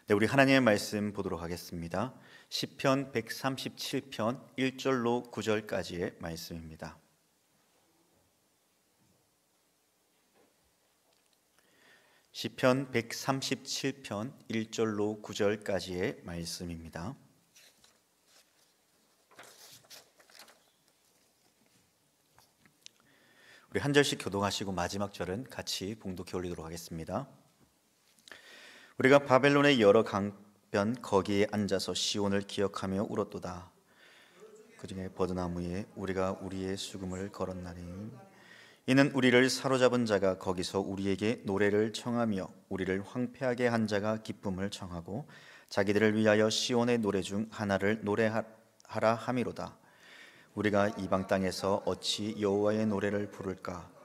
네, 우리 하나님의 말씀 보도록 하겠습니다. 시편 137편 1절로 9절까지의 말씀입니다. 시편 137편 1절로 9절까지의 말씀입니다. 우리 한 절씩 교독하시고 마지막 절은 같이 봉독해 올리도록 하겠습니다. 우리가 바벨론의 여러 강변 거기에 앉아서 시온을 기억하며 울었도다. 그중에 버드나무에 우리가 우리의 수금을 걸었나니 이는 우리를 사로잡은 자가 거기서 우리에게 노래를 청하며 우리를 황폐하게 한 자가 기쁨을 청하고 자기들을 위하여 시온의 노래 중 하나를 노래하라 함이로다. 우리가 이방 땅에서 어찌 여호와의 노래를 부를까?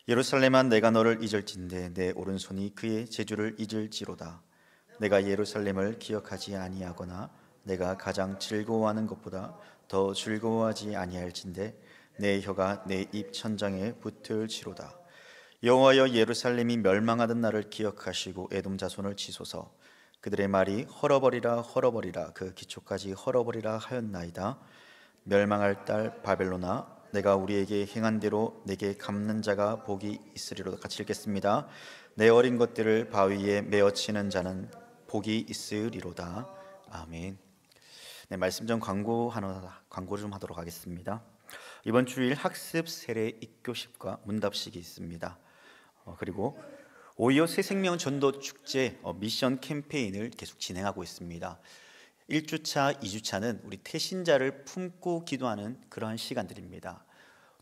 예루살렘아, 내가 너를 잊을진대 내 오른손이 그의 제주를 잊을지로다. 내가 예루살렘을 기억하지 아니하거나 내가 가장 즐거워하는 것보다 더 즐거워하지 아니할진대 내 혀가 내 입 천장에 붙을지로다. 여호와여, 예루살렘이 멸망하던 날을 기억하시고 에돔 자손을 치소서. 그들의 말이 헐어버리라 헐어버리라 그 기초까지 헐어버리라 하였나이다. 멸망할 딸 바벨론아, 내가 우리에게 행한 대로 내게 갚는 자가 복이 있으리로다. 같이 읽겠습니다. 내 어린 것들을 바위에 메어치는 자는 복이 있으리로다. 아멘. 네, 말씀 전 광고 좀 하도록 하겠습니다. 이번 주일 학습 세례 입교식과 문답식이 있습니다. 그리고 5.25 새생명 전도 축제 미션 캠페인을 계속 진행하고 있습니다. 1주차, 2주차는 우리 태신자를 품고 기도하는 그러한 시간들입니다.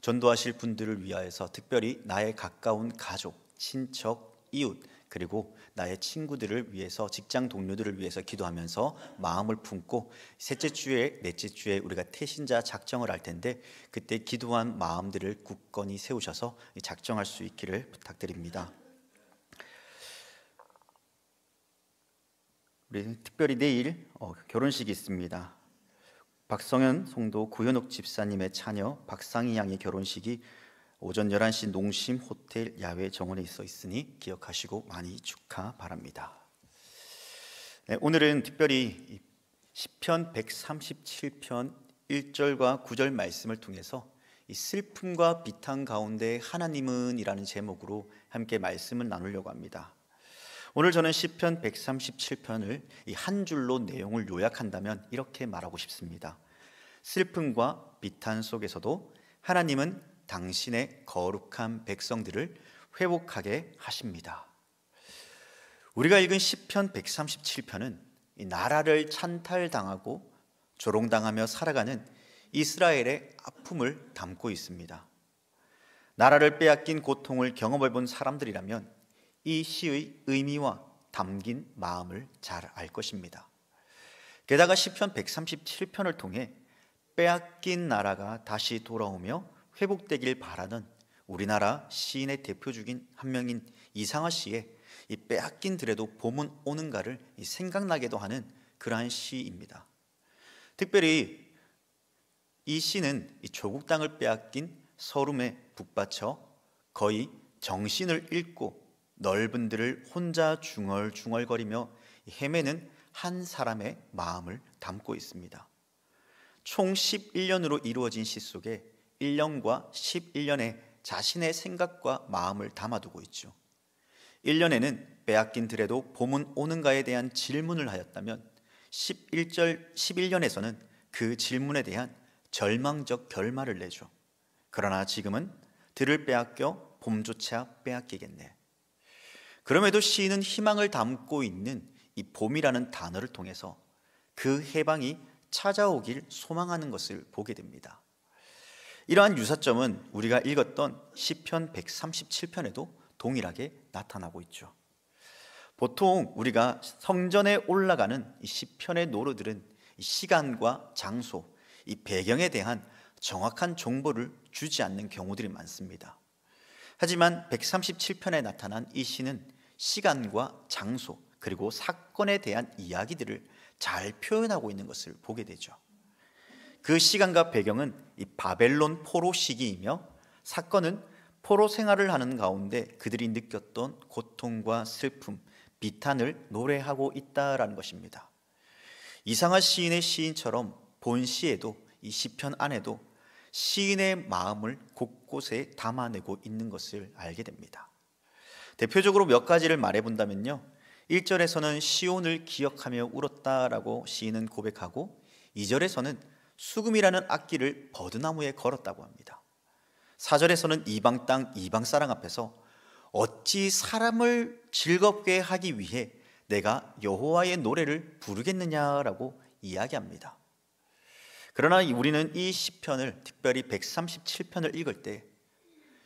전도하실 분들을 위하여서 특별히 나의 가까운 가족, 친척, 이웃, 그리고 나의 친구들을 위해서, 직장 동료들을 위해서 기도하면서 마음을 품고 셋째 주에, 넷째 주에 우리가 태신자 작정을 할 텐데 그때 기도한 마음들을 굳건히 세우셔서 작정할 수 있기를 부탁드립니다. 우리 특별히 내일 결혼식이 있습니다. 박성현 성도 구현옥 집사님의 차녀 박상희 양의 결혼식이 오전 11시 농심 호텔 야외 정원에 있으니 기억하시고 많이 축하 바랍니다. 네, 오늘은 특별히 시편 137편 1절과 9절 말씀을 통해서 이 슬픔과 비탄 가운데 하나님은 이라는 제목으로 함께 말씀을 나누려고 합니다. 오늘 저는 시편 137편을 이 한 줄로 내용을 요약한다면 이렇게 말하고 싶습니다. 슬픔과 비탄 속에서도 하나님은 당신의 거룩한 백성들을 회복하게 하십니다. 우리가 읽은 시편 137편은 이 나라를 찬탈당하고 조롱당하며 살아가는 이스라엘의 아픔을 담고 있습니다. 나라를 빼앗긴 고통을 경험해본 사람들이라면 이 시의 의미와 담긴 마음을 잘 알 것입니다. 게다가 시편 137편을 통해 빼앗긴 나라가 다시 돌아오며 회복되길 바라는 우리나라 시인의 대표 중인 한 명인 이상화 씨의 이 빼앗긴 들에도 봄은 오는가를 생각나게도 하는 그러한 시입니다. 특별히 이 시는 조국 땅을 빼앗긴 서름에 북받쳐 거의 정신을 잃고 넓은 들을 혼자 중얼중얼거리며 헤매는 한 사람의 마음을 담고 있습니다. 총 11년으로 이루어진 시 속에 1년과 11년에 자신의 생각과 마음을 담아두고 있죠. 1년에는 빼앗긴 들에도 봄은 오는가에 대한 질문을 하였다면 11년에서는 그 질문에 대한 절망적 결말을 내죠. 그러나 지금은 들을 빼앗겨 봄조차 빼앗기겠네. 그럼에도 시인은 희망을 담고 있는 이 봄이라는 단어를 통해서 그 해방이 찾아오길 소망하는 것을 보게 됩니다. 이러한 유사점은 우리가 읽었던 시편 137편에도 동일하게 나타나고 있죠. 보통 우리가 성전에 올라가는 이 시편의 노래들은 이 시간과 장소, 이 배경에 대한 정확한 정보를 주지 않는 경우들이 많습니다. 하지만 137편에 나타난 이 시는 시간과 장소 그리고 사건에 대한 이야기들을 잘 표현하고 있는 것을 보게 되죠. 그 시간과 배경은 이 바벨론 포로 시기이며 사건은 포로 생활을 하는 가운데 그들이 느꼈던 고통과 슬픔, 비탄을 노래하고 있다라는 것입니다. 이상한 시인의 시인처럼 본 시에도 이 시편 안에도 시인의 마음을 곳곳에 담아내고 있는 것을 알게 됩니다. 대표적으로 몇 가지를 말해본다면요, 1절에서는 시온을 기억하며 울었다라고 시인은 고백하고 2절에서는 수금이라는 악기를 버드나무에 걸었다고 합니다. 4절에서는 이방 땅 이방 사람 앞에서 어찌 사람을 즐겁게 하기 위해 내가 여호와의 노래를 부르겠느냐라고 이야기합니다. 그러나 우리는 이 시편을, 특별히 137편을 읽을 때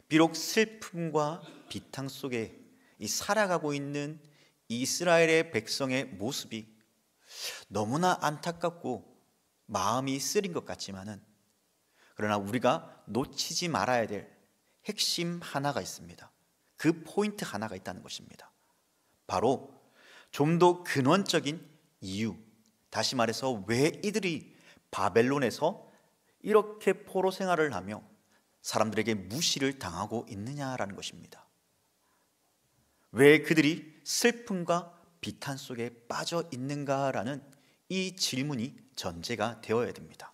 비록 슬픔과 비탄 속에 살아가고 있는 이스라엘의 백성의 모습이 너무나 안타깝고 마음이 쓰린 것 같지만은, 그러나 우리가 놓치지 말아야 될 핵심 하나가 있습니다. 그 포인트 하나가 있다는 것입니다. 바로 좀 더 근원적인 이유, 다시 말해서 왜 이들이 바벨론에서 이렇게 포로 생활을 하며 사람들에게 무시를 당하고 있느냐라는 것입니다. 왜 그들이 슬픔과 비탄 속에 빠져 있는가라는 이 질문이 전제가 되어야 됩니다.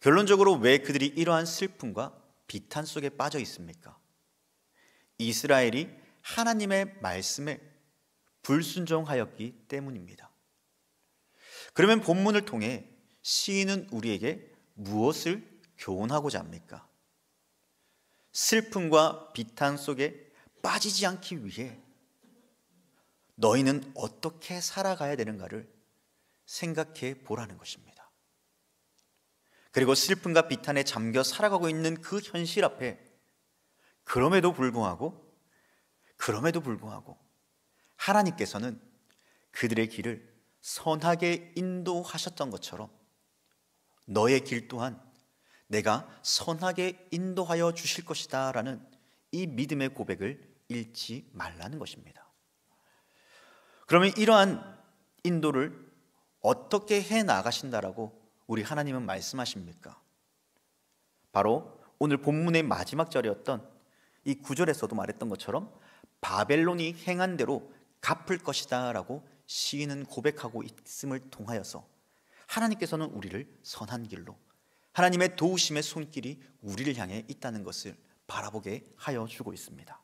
결론적으로 왜 그들이 이러한 슬픔과 비탄 속에 빠져 있습니까? 이스라엘이 하나님의 말씀에 불순종하였기 때문입니다. 그러면 본문을 통해 시인은 우리에게 무엇을 교훈하고자 합니까? 슬픔과 비탄 속에 빠지지 않기 위해 너희는 어떻게 살아가야 되는가를 생각해 보라는 것입니다. 그리고 슬픔과 비탄에 잠겨 살아가고 있는 그 현실 앞에 그럼에도 불구하고 하나님께서는 그들의 길을 선하게 인도하셨던 것처럼 너의 길 또한 내가 선하게 인도하여 주실 것이다 라는 이 믿음의 고백을 잃지 말라는 것입니다. 그러면 이러한 인도를 어떻게 해 나가신다라고 우리 하나님은 말씀하십니까? 바로 오늘 본문의 마지막 절이었던 이 9절에서도 말했던 것처럼 바벨론이 행한 대로 갚을 것이다 라고 시인은 고백하고 있음을 통하여서 하나님께서는 우리를 선한 길로, 하나님의 도우심의 손길이 우리를 향해 있다는 것을 바라보게 하여 주고 있습니다.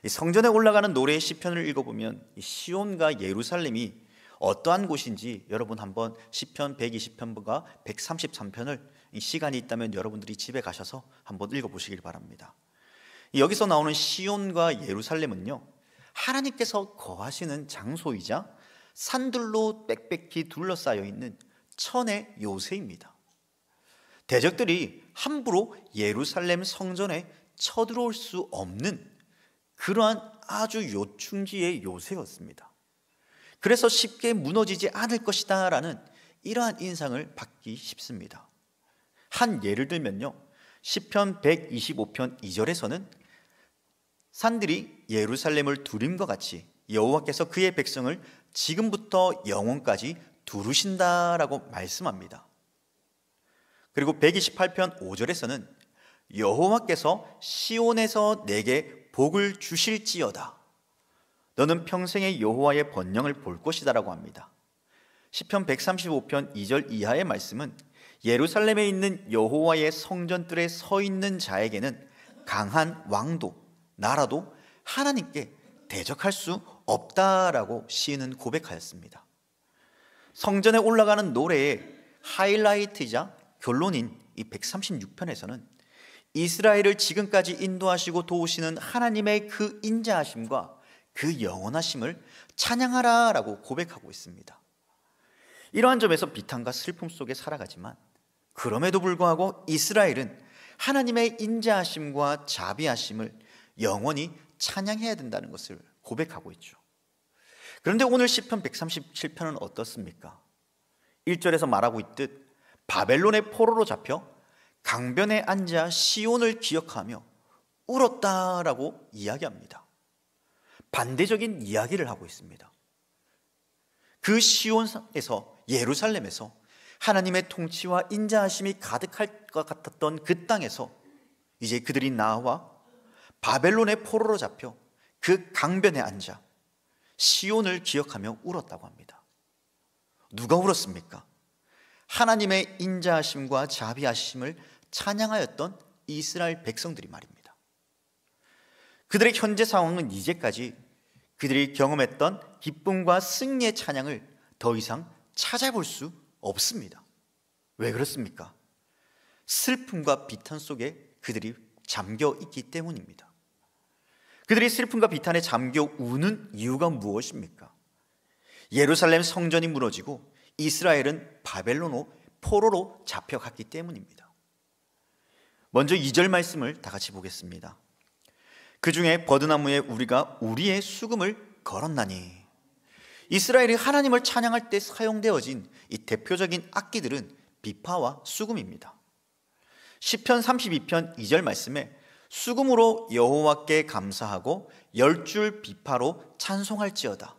이 성전에 올라가는 노래의 시편을 읽어보면 이 시온과 예루살렘이 어떠한 곳인지 여러분 한번 시편 120편과 133편을 시간이 있다면 여러분들이 집에 가셔서 한번 읽어보시길 바랍니다. 여기서 나오는 시온과 예루살렘은요, 하나님께서 거하시는 장소이자 산들로 빽빽히 둘러싸여 있는 천의 요새입니다. 대적들이 함부로 예루살렘 성전에 쳐들어올 수 없는 그러한 아주 요충지의 요새였습니다. 그래서 쉽게 무너지지 않을 것이다 라는 이러한 인상을 받기 쉽습니다. 한 예를 들면요, 시편 125편 2절에서는 산들이 예루살렘을 두림과 같이 여호와께서 그의 백성을 지금부터 영원까지 두르신다라고 말씀합니다. 그리고 128편 5절에서는 여호와께서 시온에서 내게 복을 주실지어다, 너는 평생의 여호와의 번영을 볼 것이다라고 합니다. 시편 135편 2절 이하의 말씀은 예루살렘에 있는 여호와의 성전들에 서 있는 자에게는 강한 왕도, 나라도 하나님께 대적할 수 없다라고 시인은 고백하였습니다. 성전에 올라가는 노래의 하이라이트이자 결론인 이 136편에서는 이스라엘을 지금까지 인도하시고 도우시는 하나님의 그 인자하심과 그 영원하심을 찬양하라 라고 고백하고 있습니다. 이러한 점에서 비탄과 슬픔 속에 살아가지만 그럼에도 불구하고 이스라엘은 하나님의 인자하심과 자비하심을 영원히 찬양해야 된다는 것을 고백하고 있죠. 그런데 오늘 시편 137편은 어떻습니까? 1절에서 말하고 있듯 바벨론의 포로로 잡혀 강변에 앉아 시온을 기억하며 울었다라고 이야기합니다. 반대적인 이야기를 하고 있습니다. 그 시온에서, 예루살렘에서 하나님의 통치와 인자하심이 가득할 것 같았던 그 땅에서 이제 그들이 나와 바벨론의 포로로 잡혀 그 강변에 앉아 시온을 기억하며 울었다고 합니다. 누가 울었습니까? 하나님의 인자하심과 자비하심을 찬양하였던 이스라엘 백성들이 말입니다. 그들의 현재 상황은 이제까지 그들이 경험했던 기쁨과 승리의 찬양을 더 이상 찾아볼 수 없습니다. 왜 그렇습니까? 슬픔과 비탄 속에 그들이 잠겨 있기 때문입니다. 그들이 슬픔과 비탄에 잠겨 우는 이유가 무엇입니까? 예루살렘 성전이 무너지고 이스라엘은 바벨론으로 포로로 잡혀갔기 때문입니다. 먼저 2절 말씀을 다 같이 보겠습니다. 그 중에 버드나무에 우리가 우리의 수금을 걸었나니. 이스라엘이 하나님을 찬양할 때 사용되어진 이 대표적인 악기들은 비파와 수금입니다. 시편 32편 2절 말씀에 수금으로 여호와께 감사하고 10줄 비파로 찬송할지어다.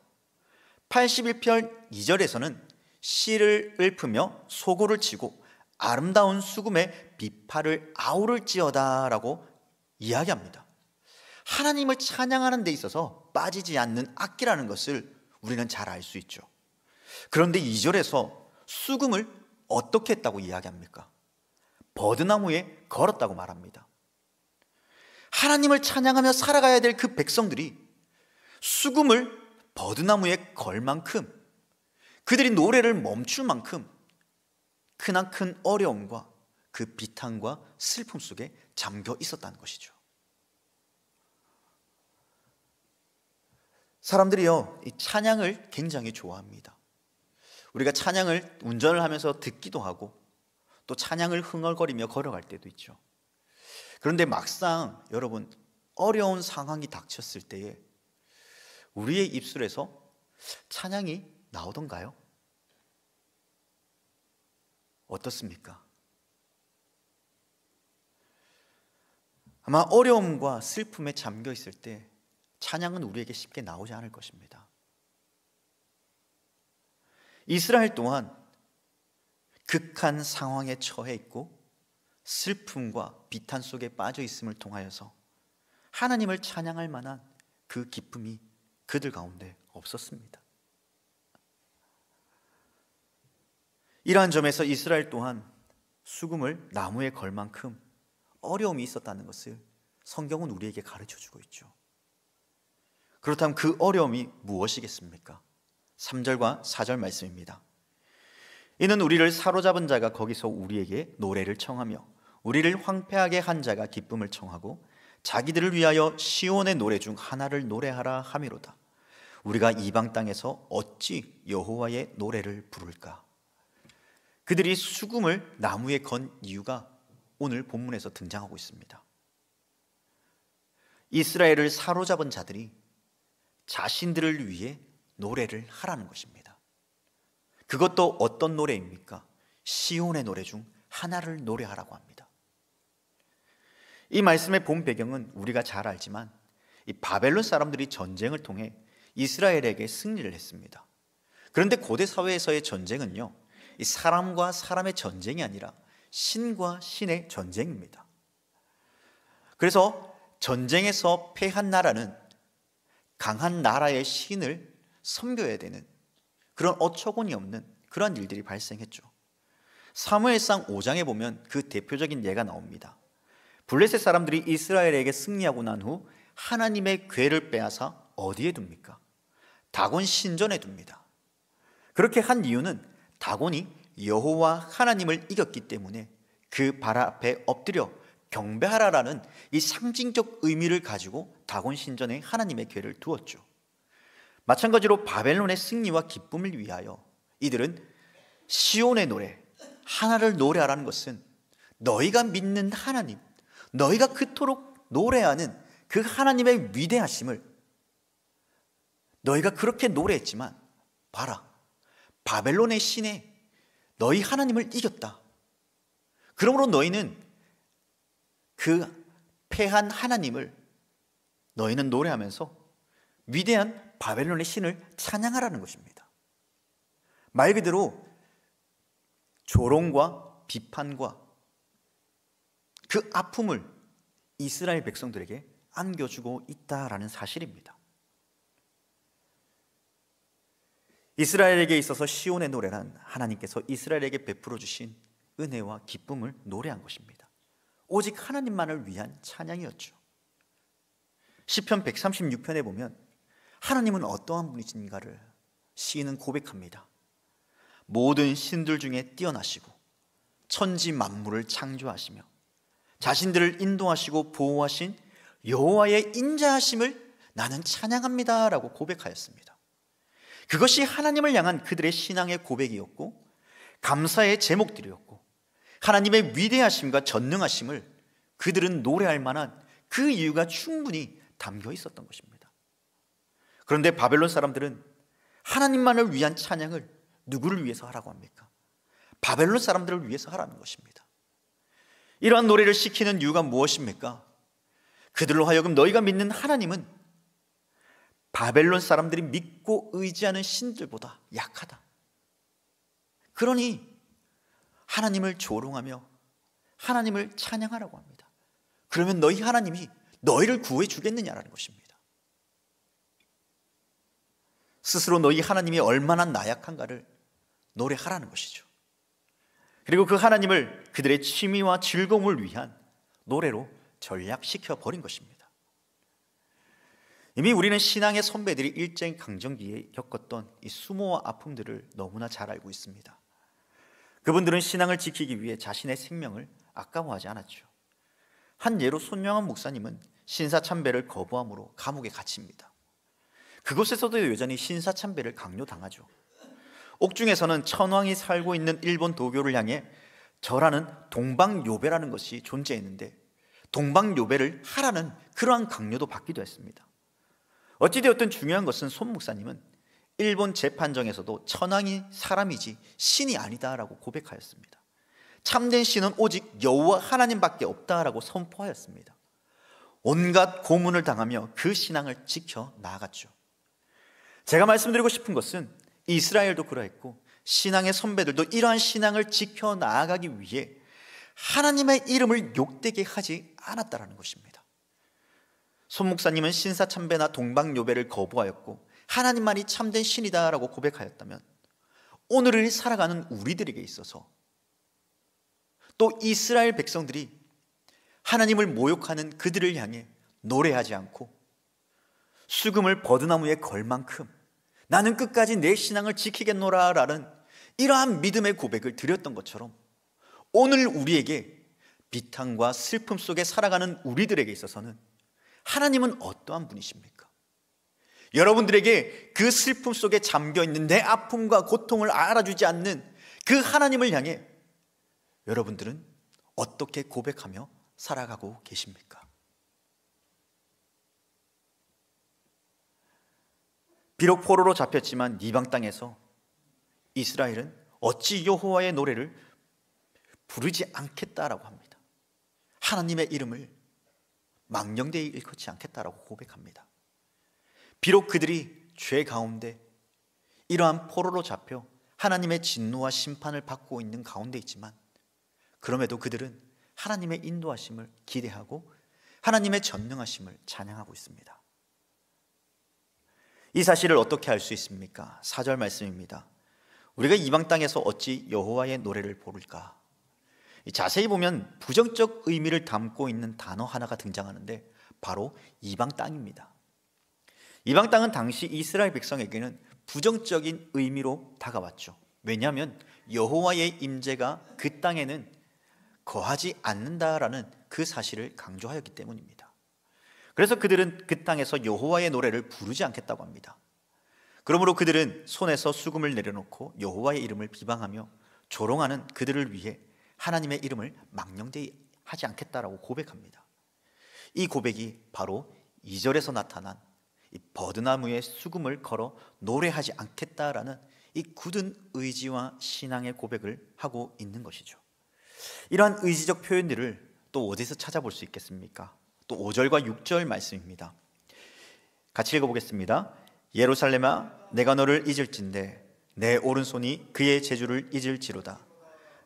81편 2절에서는 시를 읊으며 소고를 치고 아름다운 수금에 비파를 아우를지어다 라고 이야기합니다. 하나님을 찬양하는 데 있어서 빠지지 않는 악기라는 것을 우리는 잘 알 수 있죠. 그런데 2절에서 수금을 어떻게 했다고 이야기합니까? 버드나무에 걸었다고 말합니다. 하나님을 찬양하며 살아가야 될 그 백성들이 수금을 버드나무에 걸 만큼, 그들이 노래를 멈출 만큼 크나큰 어려움과 그 비탄과 슬픔 속에 잠겨 있었다는 것이죠. 사람들이요, 이 찬양을 굉장히 좋아합니다. 우리가 찬양을 운전을 하면서 듣기도 하고 또 찬양을 흥얼거리며 걸어갈 때도 있죠. 그런데 막상 여러분, 어려운 상황이 닥쳤을 때에 우리의 입술에서 찬양이 나오던가요? 어떻습니까? 아마 어려움과 슬픔에 잠겨 있을 때 찬양은 우리에게 쉽게 나오지 않을 것입니다. 이스라엘 또한 극한 상황에 처해 있고 슬픔과 비탄 속에 빠져 있음을 통하여서 하나님을 찬양할 만한 그 기쁨이 그들 가운데 없었습니다. 이러한 점에서 이스라엘 또한 수금을 나무에 걸 만큼 어려움이 있었다는 것을 성경은 우리에게 가르쳐주고 있죠. 그렇다면 그 어려움이 무엇이겠습니까? 3절과 4절 말씀입니다. 이는 우리를 사로잡은 자가 거기서 우리에게 노래를 청하며 우리를 황폐하게 한 자가 기쁨을 청하고 자기들을 위하여 시온의 노래 중 하나를 노래하라 하미로다. 우리가 이방 땅에서 어찌 여호와의 노래를 부를까? 그들이 수금을 나무에 건 이유가 오늘 본문에서 등장하고 있습니다. 이스라엘을 사로잡은 자들이 자신들을 위해 노래를 하라는 것입니다. 그것도 어떤 노래입니까? 시온의 노래 중 하나를 노래하라고 합니다. 이 말씀의 본 배경은 우리가 잘 알지만 이 바벨론 사람들이 전쟁을 통해 이스라엘에게 승리를 했습니다. 그런데 고대 사회에서의 전쟁은요, 이 사람과 사람의 전쟁이 아니라 신과 신의 전쟁입니다. 그래서 전쟁에서 패한 나라는 강한 나라의 신을 섬겨야 되는 그런 어처구니 없는 그런 일들이 발생했죠. 사무엘상 5장에 보면 그 대표적인 예가 나옵니다. 블레셋 사람들이 이스라엘에게 승리하고 난 후 하나님의 궤를 빼앗아 어디에 둡니까? 다곤 신전에 둡니다. 그렇게 한 이유는 다곤이 여호와 하나님을 이겼기 때문에 그 발 앞에 엎드려 경배하라라는 이 상징적 의미를 가지고 다곤 신전에 하나님의 궤를 두었죠. 마찬가지로 바벨론의 승리와 기쁨을 위하여 이들은 시온의 노래, 하나를 노래하라는 것은 너희가 믿는 하나님, 너희가 그토록 노래하는 그 하나님의 위대하심을 너희가 그렇게 노래했지만 봐라, 바벨론의 신에 너희 하나님을 이겼다. 그러므로 너희는 그 패한 하나님을 너희는 노래하면서 위대한 바벨론의 신을 찬양하라는 것입니다. 말 그대로 조롱과 비판과 그 아픔을 이스라엘 백성들에게 안겨주고 있다라는 사실입니다. 이스라엘에게 있어서 시온의 노래란 하나님께서 이스라엘에게 베풀어 주신 은혜와 기쁨을 노래한 것입니다. 오직 하나님만을 위한 찬양이었죠. 시편 136편에 보면 하나님은 어떠한 분이신가를 시인은 고백합니다. 모든 신들 중에 뛰어나시고 천지 만물을 창조하시며 자신들을 인도하시고 보호하신 여호와의 인자하심을 나는 찬양합니다 라고 고백하였습니다. 그것이 하나님을 향한 그들의 신앙의 고백이었고 감사의 제목들이었고 하나님의 위대하심과 전능하심을 그들은 노래할 만한 그 이유가 충분히 담겨 있었던 것입니다. 그런데 바벨론 사람들은 하나님만을 위한 찬양을 누구를 위해서 하라고 합니까? 바벨론 사람들을 위해서 하라는 것입니다. 이러한 노래를 시키는 이유가 무엇입니까? 그들로 하여금 너희가 믿는 하나님은 바벨론 사람들이 믿고 의지하는 신들보다 약하다. 그러니 하나님을 조롱하며 하나님을 찬양하라고 합니다. 그러면 너희 하나님이 너희를 구해 주겠느냐라는 것입니다. 스스로 너희 하나님이 얼마나 나약한가를 노래하라는 것이죠. 그리고 그 하나님을 그들의 취미와 즐거움을 위한 노래로 전락시켜 버린 것입니다. 이미 우리는 신앙의 선배들이 일제 강점기에 겪었던 이 수모와 아픔들을 너무나 잘 알고 있습니다. 그분들은 신앙을 지키기 위해 자신의 생명을 아까워하지 않았죠. 한 예로 손영환 목사님은 신사참배를 거부함으로 감옥에 갇힙니다. 그곳에서도 여전히 신사참배를 강요당하죠. 옥중에서는 천황이 살고 있는 일본 도교를 향해 절하는 동방요배라는 것이 존재했는데 동방요배를 하라는 그러한 강요도 받기도 했습니다. 어찌되었든 중요한 것은 손 목사님은 일본 재판정에서도 천황이 사람이지 신이 아니다라고 고백하였습니다. 참된 신은 오직 여호와 하나님밖에 없다라고 선포하였습니다. 온갖 고문을 당하며 그 신앙을 지켜 나아갔죠. 제가 말씀드리고 싶은 것은 이스라엘도 그러했고 신앙의 선배들도 이러한 신앙을 지켜 나아가기 위해 하나님의 이름을 욕되게 하지 않았다라는 것입니다. 손 목사님은 신사참배나 동방요배를 거부하였고 하나님만이 참된 신이다라고 고백하였다면 오늘을 살아가는 우리들에게 있어서 또 이스라엘 백성들이 하나님을 모욕하는 그들을 향해 노래하지 않고 수금을 버드나무에 걸 만큼 나는 끝까지 내 신앙을 지키겠노라 라는 이러한 믿음의 고백을 드렸던 것처럼 오늘 우리에게 비탄과 슬픔 속에 살아가는 우리들에게 있어서는 하나님은 어떠한 분이십니까? 여러분들에게 그 슬픔 속에 잠겨있는 내 아픔과 고통을 알아주지 않는 그 하나님을 향해 여러분들은 어떻게 고백하며 살아가고 계십니까? 비록 포로로 잡혔지만 이방 땅에서 이스라엘은 어찌 여호와의 노래를 부르지 않겠다라고 합니다. 하나님의 이름을 망령되이 일컫지 않겠다라고 고백합니다. 비록 그들이 죄 가운데 이러한 포로로 잡혀 하나님의 진노와 심판을 받고 있는 가운데 있지만 그럼에도 그들은 하나님의 인도하심을 기대하고 하나님의 전능하심을 찬양하고 있습니다. 이 사실을 어떻게 알 수 있습니까? 4절 말씀입니다. 우리가 이방 땅에서 어찌 여호와의 노래를 부를까? 자세히 보면 부정적 의미를 담고 있는 단어 하나가 등장하는데 바로 이방 땅입니다. 이방 땅은 당시 이스라엘 백성에게는 부정적인 의미로 다가왔죠. 왜냐하면 여호와의 임재가 그 땅에는 거하지 않는다라는 그 사실을 강조하였기 때문입니다. 그래서 그들은 그 땅에서 여호와의 노래를 부르지 않겠다고 합니다. 그러므로 그들은 손에서 수금을 내려놓고 여호와의 이름을 비방하며 조롱하는 그들을 위해 하나님의 이름을 망령되이 하지 않겠다라고 고백합니다. 이 고백이 바로 2절에서 나타난 이 버드나무에 수금을 걸어 노래하지 않겠다라는 이 굳은 의지와 신앙의 고백을 하고 있는 것이죠. 이러한 의지적 표현들을 또 어디서 찾아볼 수 있겠습니까? 또 5절과 6절 말씀입니다. 같이 읽어보겠습니다. 예루살렘아 내가 너를 잊을진대 내 오른손이 그의 재주를 잊을지로다.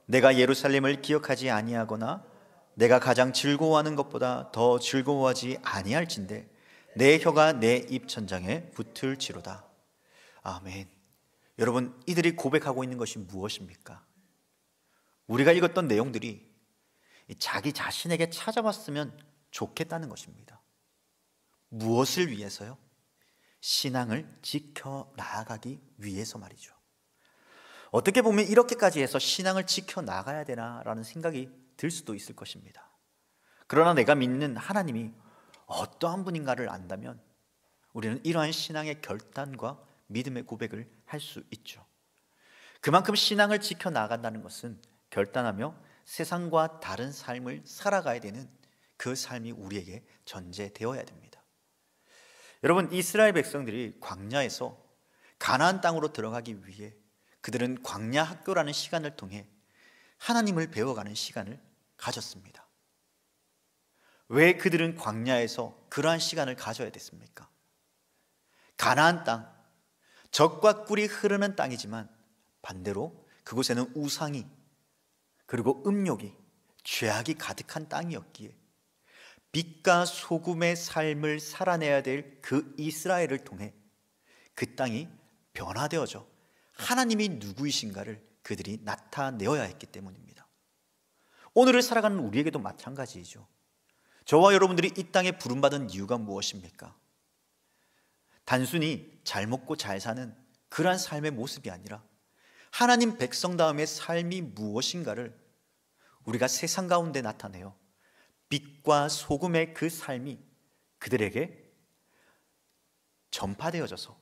내가 예루살렘을 기억하지 아니하거나 내가 가장 즐거워하는 것보다 더 즐거워하지 아니할진대 내 혀가 내 입천장에 붙을지로다. 아멘. 여러분, 이들이 고백하고 있는 것이 무엇입니까? 우리가 읽었던 내용들이 자기 자신에게 찾아왔으면 좋겠다는 것입니다. 무엇을 위해서요? 신앙을 지켜 나아가기 위해서 말이죠. 어떻게 보면 이렇게까지 해서 신앙을 지켜 나가야 되나라는 생각이 들 수도 있을 것입니다. 그러나 내가 믿는 하나님이 어떠한 분인가를 안다면 우리는 이러한 신앙의 결단과 믿음의 고백을 할 수 있죠. 그만큼 신앙을 지켜 나간다는 것은 결단하며 세상과 다른 삶을 살아가야 되는 그 삶이 우리에게 전제되어야 됩니다. 여러분, 이스라엘 백성들이 광야에서 가나안 땅으로 들어가기 위해 그들은 광야 학교라는 시간을 통해 하나님을 배워가는 시간을 가졌습니다. 왜 그들은 광야에서 그러한 시간을 가져야 됐습니까? 가나안 땅, 젖과 꿀이 흐르는 땅이지만 반대로 그곳에는 우상이, 그리고 음욕이, 죄악이 가득한 땅이었기에 빛과 소금의 삶을 살아내야 될 그 이스라엘을 통해 그 땅이 변화되어져 하나님이 누구이신가를 그들이 나타내어야 했기 때문입니다. 오늘을 살아가는 우리에게도 마찬가지이죠. 저와 여러분들이 이 땅에 부름받은 이유가 무엇입니까? 단순히 잘 먹고 잘 사는 그러한 삶의 모습이 아니라 하나님 백성다움의 삶이 무엇인가를 우리가 세상 가운데 나타내어 빛과 소금의 그 삶이 그들에게 전파되어져서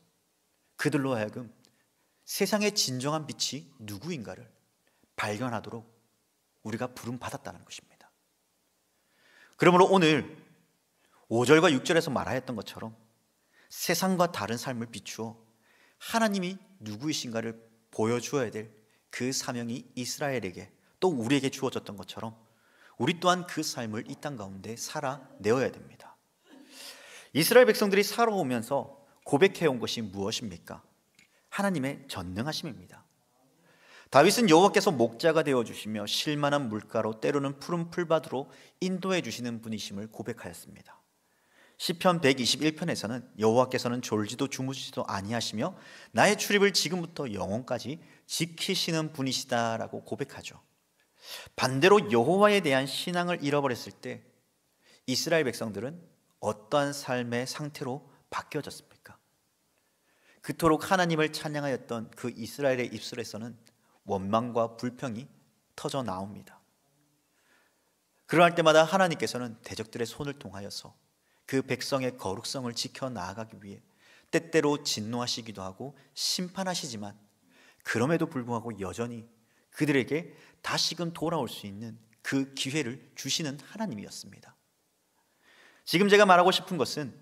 그들로 하여금 세상의 진정한 빛이 누구인가를 발견하도록 우리가 부름받았다는 것입니다. 그러므로 오늘 5절과 6절에서 말하였던 것처럼 세상과 다른 삶을 비추어 하나님이 누구이신가를 보여주어야 될 그 사명이 이스라엘에게 또 우리에게 주어졌던 것처럼 우리 또한 그 삶을 이 땅 가운데 살아내어야 됩니다. 이스라엘 백성들이 살아오면서 고백해온 것이 무엇입니까? 하나님의 전능하심입니다. 다윗은 여호와께서 목자가 되어주시며 쉴만한 물가로 때로는 푸른 풀밭으로 인도해 주시는 분이심을 고백하였습니다. 시편 121편에서는 여호와께서는 졸지도 주무시지도 아니하시며 나의 출입을 지금부터 영원까지 지키시는 분이시다라고 고백하죠. 반대로 여호와에 대한 신앙을 잃어버렸을 때 이스라엘 백성들은 어떠한 삶의 상태로 바뀌어졌습니까? 그토록 하나님을 찬양하였던 그 이스라엘의 입술에서는 원망과 불평이 터져 나옵니다. 그러할 때마다 하나님께서는 대적들의 손을 통하여서 그 백성의 거룩성을 지켜 나아가기 위해 때때로 진노하시기도 하고 심판하시지만 그럼에도 불구하고 여전히 그들에게 다시금 돌아올 수 있는 그 기회를 주시는 하나님이었습니다. 지금 제가 말하고 싶은 것은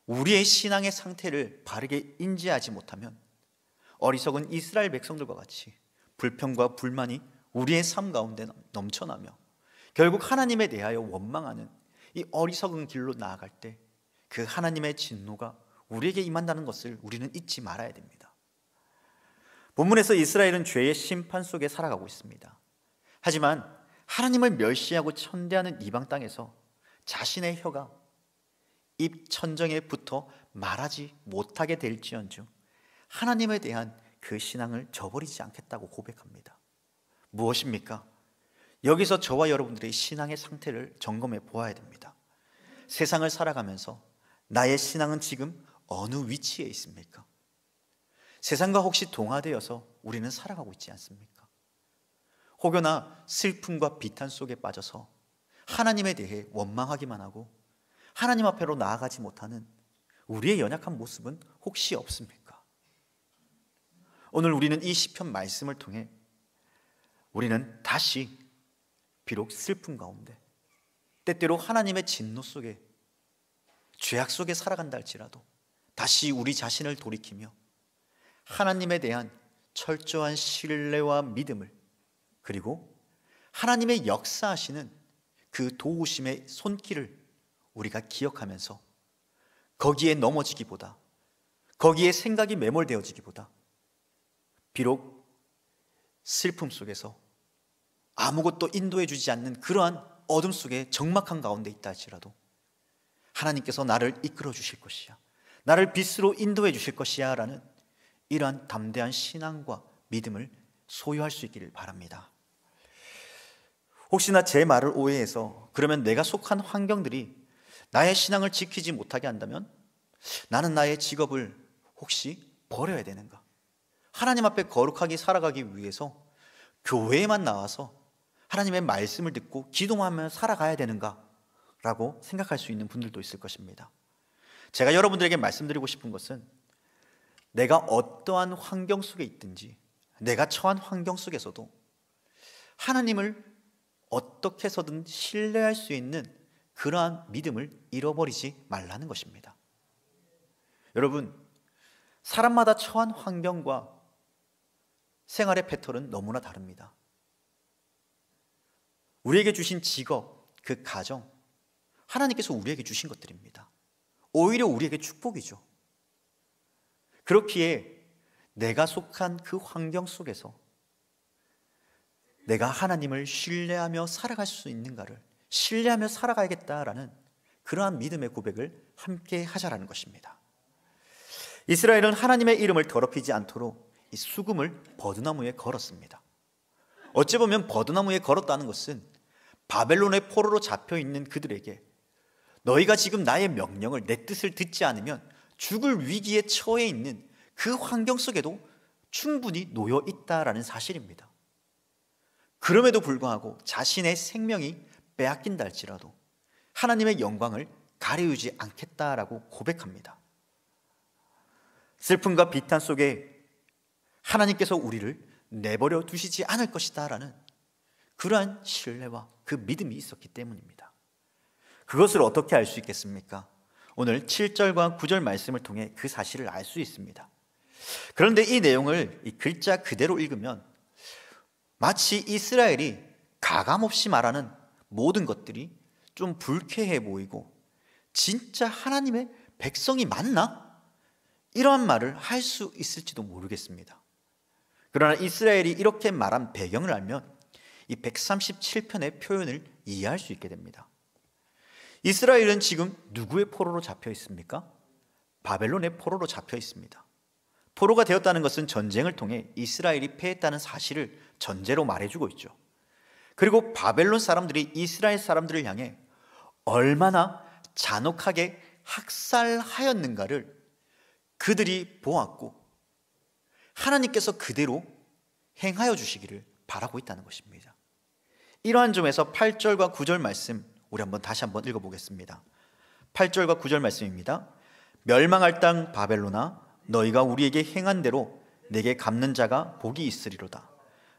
우리의 신앙의 상태를 바르게 인지하지 못하면 어리석은 이스라엘 백성들과 같이 불평과 불만이 우리의 삶 가운데 넘쳐나며 결국 하나님에 대하여 원망하는 이 어리석은 길로 나아갈 때 그 하나님의 진노가 우리에게 임한다는 것을 우리는 잊지 말아야 됩니다. 본문에서 이스라엘은 죄의 심판 속에 살아가고 있습니다. 하지만 하나님을 멸시하고 천대하는 이방 땅에서 자신의 혀가 입 천정에 붙어 말하지 못하게 될지언정 하나님에 대한 그 신앙을 저버리지 않겠다고 고백합니다. 무엇입니까? 여기서 저와 여러분들의 신앙의 상태를 점검해 보아야 됩니다. 세상을 살아가면서 나의 신앙은 지금 어느 위치에 있습니까? 세상과 혹시 동화되어서 우리는 살아가고 있지 않습니까? 혹여나 슬픔과 비탄 속에 빠져서 하나님에 대해 원망하기만 하고 하나님 앞으로 나아가지 못하는 우리의 연약한 모습은 혹시 없습니까? 오늘 우리는 이 시편 말씀을 통해 우리는 다시 비록 슬픔 가운데 때때로 하나님의 진노 속에 죄악 속에 살아간다 할지라도 다시 우리 자신을 돌이키며 하나님에 대한 철저한 신뢰와 믿음을 그리고 하나님의 역사하시는 그 도우심의 손길을 우리가 기억하면서 거기에 넘어지기보다 거기에 생각이 매몰되어지기보다 비록 슬픔 속에서 아무것도 인도해 주지 않는 그러한 어둠 속에 적막한 가운데 있다 할지라도 하나님께서 나를 이끌어 주실 것이야, 나를 빛으로 인도해 주실 것이야 라는 이러한 담대한 신앙과 믿음을 소유할 수 있기를 바랍니다. 혹시나 제 말을 오해해서 그러면 내가 속한 환경들이 나의 신앙을 지키지 못하게 한다면 나는 나의 직업을 혹시 버려야 되는가? 하나님 앞에 거룩하게 살아가기 위해서 교회에만 나와서 하나님의 말씀을 듣고 기도하며 살아가야 되는가? 라고 생각할 수 있는 분들도 있을 것입니다. 제가 여러분들에게 말씀드리고 싶은 것은 내가 어떠한 환경 속에 있든지 내가 처한 환경 속에서도 하나님을 어떻게 해서든 신뢰할 수 있는 그러한 믿음을 잃어버리지 말라는 것입니다. 여러분, 사람마다 처한 환경과 생활의 패턴은 너무나 다릅니다. 우리에게 주신 직업, 그 가정, 하나님께서 우리에게 주신 것들입니다. 오히려 우리에게 축복이죠. 그렇기에 내가 속한 그 환경 속에서 내가 하나님을 신뢰하며 살아갈 수 있는가를 신뢰하며 살아가야겠다라는 그러한 믿음의 고백을 함께 하자라는 것입니다. 이스라엘은 하나님의 이름을 더럽히지 않도록 이 수금을 버드나무에 걸었습니다. 어찌 보면 버드나무에 걸었다는 것은 바벨론의 포로로 잡혀있는 그들에게 너희가 지금 나의 명령을, 내 뜻을 듣지 않으면 죽을 위기에 처해 있는 그 환경 속에도 충분히 놓여 있다라는 사실입니다. 그럼에도 불구하고 자신의 생명이 빼앗긴다 할지라도 하나님의 영광을 가려주지 않겠다라고 고백합니다. 슬픔과 비탄 속에 하나님께서 우리를 내버려 두시지 않을 것이다 라는 그러한 신뢰와 그 믿음이 있었기 때문입니다. 그것을 어떻게 알 수 있겠습니까? 오늘 7절과 9절 말씀을 통해 그 사실을 알 수 있습니다. 그런데 이 내용을 이 글자 그대로 읽으면 마치 이스라엘이 가감없이 말하는 모든 것들이 좀 불쾌해 보이고 진짜 하나님의 백성이 맞나? 이러한 말을 할 수 있을지도 모르겠습니다. 그러나 이스라엘이 이렇게 말한 배경을 알면 이 137편의 표현을 이해할 수 있게 됩니다. 이스라엘은 지금 누구의 포로로 잡혀 있습니까? 바벨론의 포로로 잡혀 있습니다. 포로가 되었다는 것은 전쟁을 통해 이스라엘이 패했다는 사실을 전제로 말해주고 있죠. 그리고 바벨론 사람들이 이스라엘 사람들을 향해 얼마나 잔혹하게 학살하였는가를 그들이 보았고 하나님께서 그대로 행하여 주시기를 바라고 있다는 것입니다. 이러한 점에서 8절과 9절 말씀 우리 다시 한번 읽어보겠습니다. 8절과 9절 말씀입니다. 멸망할 땅 바벨론아, 너희가 우리에게 행한 대로 내게 갚는 자가 복이 있으리로다.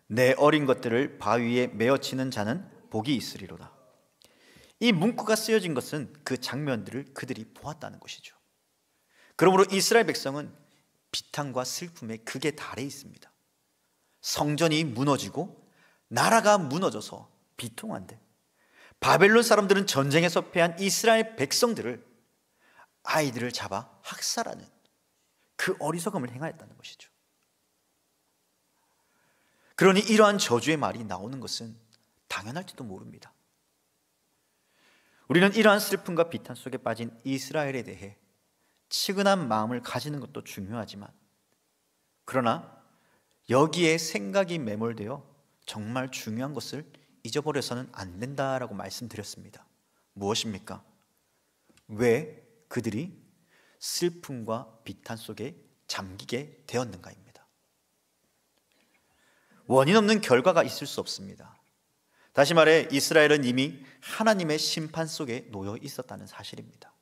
내 어린 것들을 바위에 메어치는 자는 복이 있으리로다. 이 문구가 쓰여진 것은 그 장면들을 그들이 보았다는 것이죠. 그러므로 이스라엘 백성은 비탄과 슬픔의 극에 달해 있습니다. 성전이 무너지고 나라가 무너져서 비통한데 바벨론 사람들은 전쟁에서 패한 이스라엘 백성들을 아이들을 잡아 학살하는 그 어리석음을 행하였다는 것이죠. 그러니 이러한 저주의 말이 나오는 것은 당연할지도 모릅니다. 우리는 이러한 슬픔과 비탄 속에 빠진 이스라엘에 대해 치근한 마음을 가지는 것도 중요하지만 그러나 여기에 생각이 매몰되어 정말 중요한 것을 잊어버려서는 안 된다라고 말씀드렸습니다. 무엇입니까? 왜 그들이 슬픔과 비탄 속에 잠기게 되었는가입니다. 원인 없는 결과가 있을 수 없습니다. 다시 말해 이스라엘은 이미 하나님의 심판 속에 놓여 있었다는 사실입니다.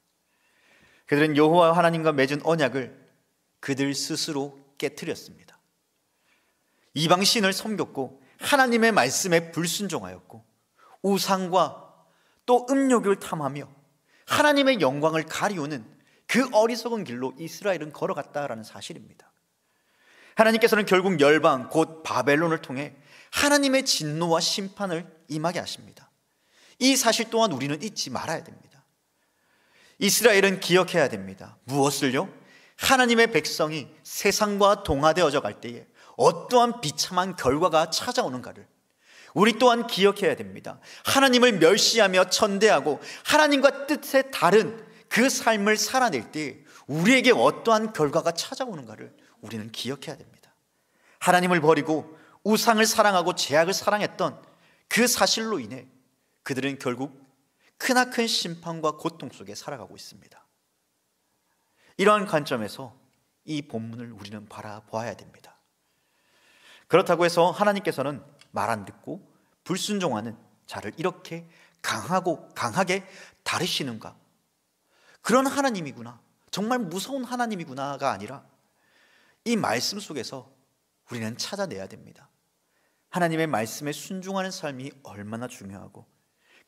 그들은 여호와 하나님과 맺은 언약을 그들 스스로 깨트렸습니다. 이방신을 섬겼고 하나님의 말씀에 불순종하였고 우상과 또 음욕을 탐하며 하나님의 영광을 가리우는 그 어리석은 길로 이스라엘은 걸어갔다라는 사실입니다. 하나님께서는 결국 열방 곧 바벨론을 통해 하나님의 진노와 심판을 임하게 하십니다. 이 사실 또한 우리는 잊지 말아야 됩니다. 이스라엘은 기억해야 됩니다. 무엇을요? 하나님의 백성이 세상과 동화되어져 갈 때에 어떠한 비참한 결과가 찾아오는가를 우리 또한 기억해야 됩니다. 하나님을 멸시하며 천대하고 하나님과 뜻에 다른 그 삶을 살아낼 때 우리에게 어떠한 결과가 찾아오는가를 우리는 기억해야 됩니다. 하나님을 버리고 우상을 사랑하고 죄악을 사랑했던 그 사실로 인해 그들은 결국 크나큰 심판과 고통 속에 살아가고 있습니다. 이러한 관점에서 이 본문을 우리는 바라보아야 됩니다. 그렇다고 해서 하나님께서는 말 안 듣고 불순종하는 자를 이렇게 강하게 다루시는가? 그런 하나님이구나, 정말 무서운 하나님이구나가 아니라 이 말씀 속에서 우리는 찾아내야 됩니다. 하나님의 말씀에 순종하는 삶이 얼마나 중요하고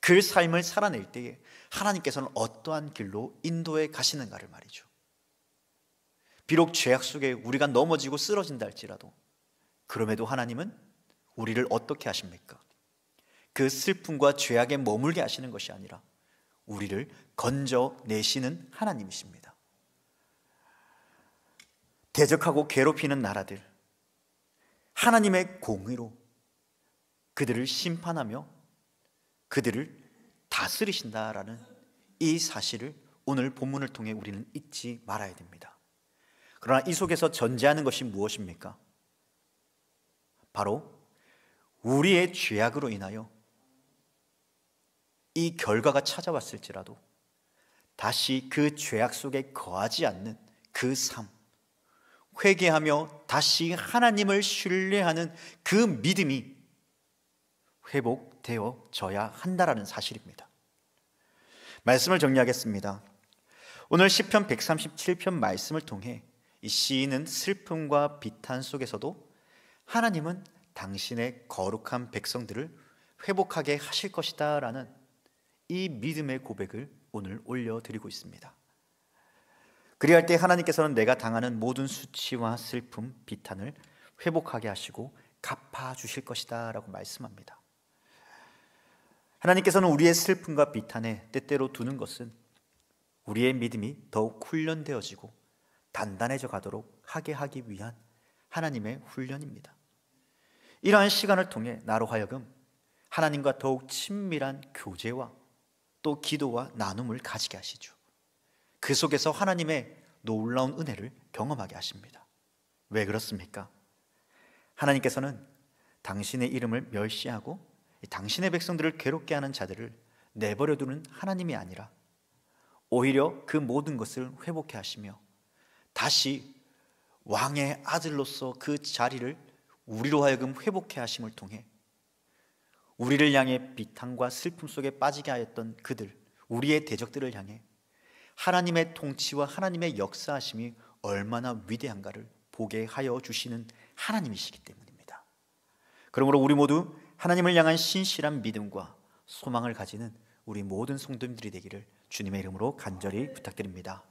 그 삶을 살아낼 때에 하나님께서는 어떠한 길로 인도해 가시는가를 말이죠. 비록 죄악 속에 우리가 넘어지고 쓰러진다 할지라도 그럼에도 하나님은 우리를 어떻게 하십니까? 그 슬픔과 죄악에 머물게 하시는 것이 아니라 우리를 건져내시는 하나님이십니다. 대적하고 괴롭히는 나라들, 하나님의 공의로 그들을 심판하며 그들을 다스리신다라는 이 사실을 오늘 본문을 통해 우리는 잊지 말아야 됩니다. 그러나 이 속에서 전제하는 것이 무엇입니까? 바로 우리의 죄악으로 인하여 이 결과가 찾아왔을지라도 다시 그 죄악 속에 거하지 않는 그 삶, 회개하며 다시 하나님을 신뢰하는 그 믿음이 회복되어져야 한다라는 사실입니다. 말씀을 정리하겠습니다. 오늘 시편 137편 말씀을 통해 이 시인은 슬픔과 비탄 속에서도 하나님은 당신의 거룩한 백성들을 회복하게 하실 것이다 라는 이 믿음의 고백을 오늘 올려드리고 있습니다. 그리할 때 하나님께서는 내가 당하는 모든 수치와 슬픔, 비탄을 회복하게 하시고 갚아주실 것이다 라고 말씀합니다. 하나님께서는 우리의 슬픔과 비탄에 때때로 두는 것은 우리의 믿음이 더욱 훈련되어지고 단단해져 가도록 하게 하기 위한 하나님의 훈련입니다. 이러한 시간을 통해 나로 하여금 하나님과 더욱 친밀한 교제와 또 기도와 나눔을 가지게 하시죠. 그 속에서 하나님의 놀라운 은혜를 경험하게 하십니다. 왜 그렇습니까? 하나님께서는 당신의 이름을 멸시하고 당신의 백성들을 괴롭게 하는 자들을 내버려 두는 하나님이 아니라 오히려 그 모든 것을 회복해 하시며 다시 왕의 아들로서 그 자리를 우리로 하여금 회복해 하심을 통해 우리를 향해 비탄과 슬픔 속에 빠지게 하였던 그들, 우리의 대적들을 향해 하나님의 통치와 하나님의 역사하심이 얼마나 위대한가를 보게 하여 주시는 하나님이시기 때문입니다. 그러므로 우리 모두 하나님을 향한 신실한 믿음과 소망을 가지는 우리 모든 성도님들이 되기를 주님의 이름으로 간절히 부탁드립니다.